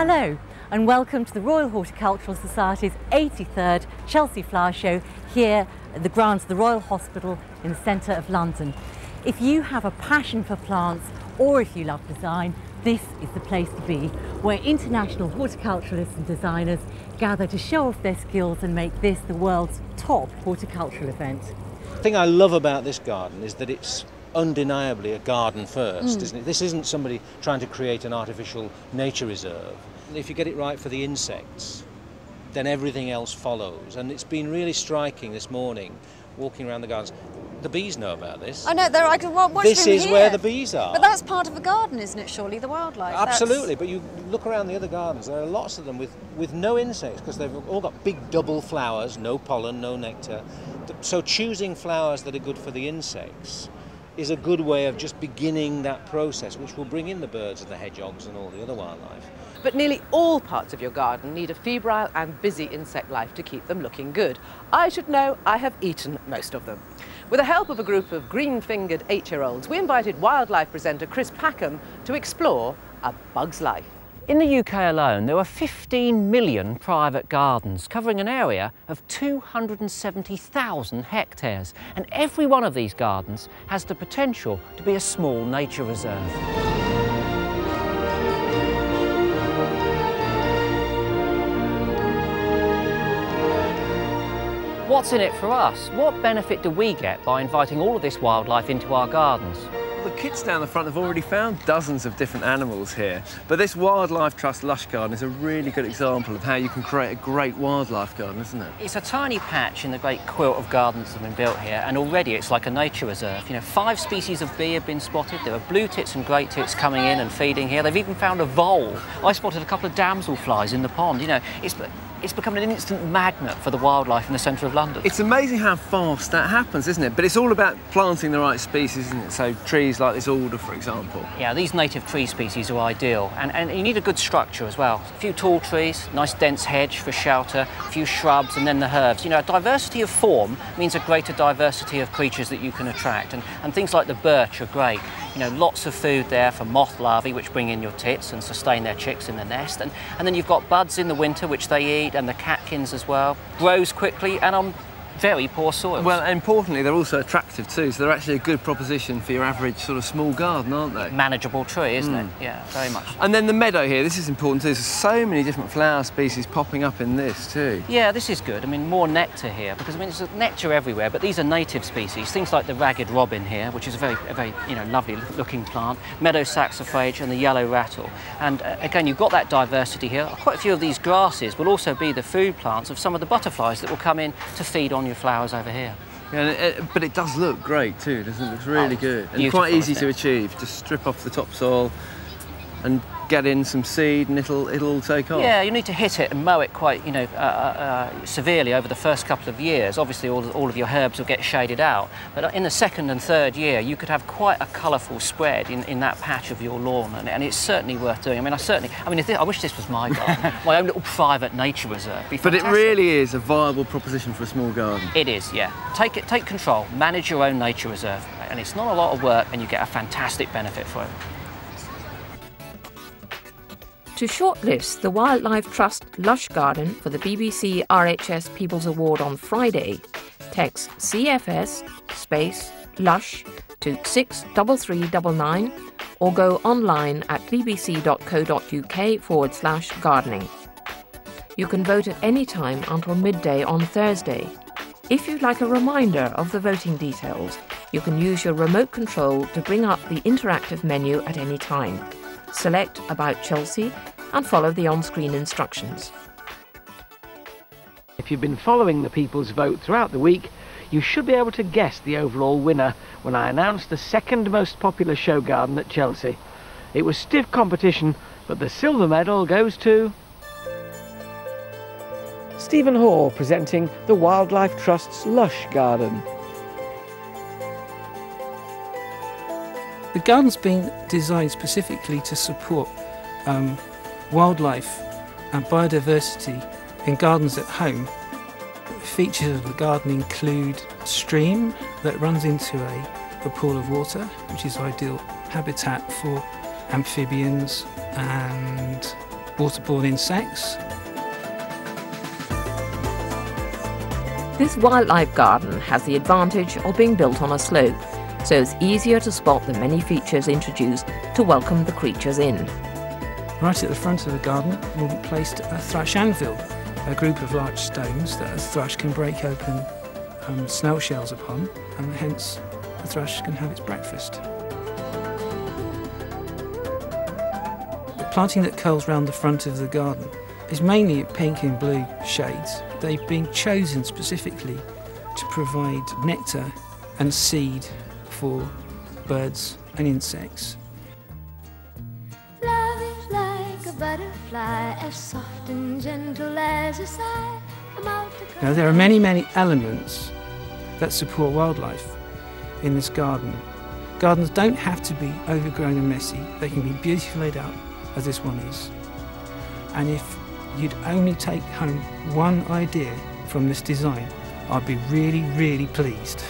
Hello and welcome to the Royal Horticultural Society's 83rd Chelsea Flower Show here at the grounds of the Royal Hospital in the centre of London. If you have a passion for plants or if you love design, this is the place to be, where international horticulturalists and designers gather to show off their skills and make this the world's top horticultural event. The thing I love about this garden is that it's undeniably a garden first, isn't it? This isn't somebody trying to create an artificial nature reserve. If you get it right for the insects, then everything else follows. And it's been really striking this morning, walking around the gardens. The bees know about this. I know, I can watch this from is here. where the bees are. But that's part of the garden, isn't it, surely, the wildlife? Absolutely, but you look around the other gardens, there are lots of them with no insects, because they've all got big double flowers, no pollen, no nectar. So choosing flowers that are good for the insects is a good way of just beginning that process, which will bring in the birds and the hedgehogs and all the other wildlife. But nearly all parts of your garden need a febrile and busy insect life to keep them looking good. I should know, I have eaten most of them. With the help of a group of green-fingered 8-year-olds, we invited wildlife presenter Chris Packham to explore a bug's life. In the UK alone, there are 15 million private gardens covering an area of 270,000 hectares. And every one of these gardens has the potential to be a small nature reserve. What's in it for us? What benefit do we get by inviting all of this wildlife into our gardens? The kids down the front have already found dozens of different animals here, but this Wildlife Trust Lush garden is a really good example of how you can create a great wildlife garden, isn't it? It's a tiny patch in the great quilt of gardens that have been built here, and already it's like a nature reserve. You know, 5 species of bee have been spotted. There are blue tits and great tits coming in and feeding here. They've even found a vole. I spotted a couple of damselflies in the pond. You know, it's become an instant magnet for the wildlife in the centre of London. It's amazing how fast that happens, isn't it? But it's all about planting the right species, isn't it? So trees like this alder, for example. Yeah, these native tree species are ideal, and you need a good structure as well. A few tall trees, nice dense hedge for shelter, a few shrubs, and then the herbs. You know, a diversity of form means a greater diversity of creatures that you can attract, and things like the birch are great. You know, lots of food there for moth larvae, which bring in your tits and sustain their chicks in the nest, and then you've got buds in the winter, which they eat, and the catkins as well. Grows quickly and on very poor soil. Well, importantly, they're also attractive too, so they're actually a good proposition for your average sort of small garden, aren't they? Manageable tree, isn't it? Yeah, very much. And then the meadow here, this is important too. There's so many different flower species popping up in this too. Yeah, this is good. I mean, more nectar here, because I mean, there's nectar everywhere, but these are native species. Things like the ragged robin here, which is a very lovely looking plant, meadow saxifrage and the yellow rattle. And again, you've got that diversity here. Quite a few of these grasses will also be the food plants of some of the butterflies that will come in to feed on your flowers over here. Yeah, but it does look great too, doesn't it? It looks really good. And quite easy to achieve. Just strip off the topsoil and get in some seed and it'll all take off. Yeah, you need to hit it and mow it quite, severely over the first couple of years. Obviously, all of your herbs will get shaded out. But in the second and third year, you could have quite a colourful spread in that patch of your lawn, and it's certainly worth doing. I wish this was my garden, my own little private nature reserve. But it really is a viable proposition for a small garden. It is, yeah. Take control, manage your own nature reserve, and it's not a lot of work, and you get a fantastic benefit for it. To shortlist the Wildlife Trust Lush Garden for the BBC RHS People's Award on Friday, text CFS space Lush to 63399 or go online at bbc.co.uk/gardening. You can vote at any time until midday on Thursday. If you'd like a reminder of the voting details, you can use your remote control to bring up the interactive menu at any time. Select About Chelsea and follow the on-screen instructions. If you've been following the People's Vote throughout the week, you should be able to guess the overall winner when I announced the second most popular show garden at Chelsea. It was stiff competition, but the silver medal goes to Stephen Hall, presenting the Wildlife Trust's Lush Garden. The garden's been designed specifically to support wildlife and biodiversity in gardens at home. Features of the garden include a stream that runs into a pool of water, which is ideal habitat for amphibians and waterborne insects. This wildlife garden has the advantage of being built on a slope, so it's easier to spot the many features introduced to welcome the creatures in. Right at the front of the garden will be placed a thrush anvil, a group of large stones that a thrush can break open snail shells upon, and hence the thrush can have its breakfast. The planting that curls round the front of the garden is mainly pink and blue shades. They've been chosen specifically to provide nectar and seed for birds and insects. Love is like a butterfly, as soft and gentle as a sigh. Now, there are many, many elements that support wildlife in this garden. Gardens don't have to be overgrown and messy. They can be beautifully laid out, as this one is. And if you'd only take home one idea from this design, I'd be really, really pleased.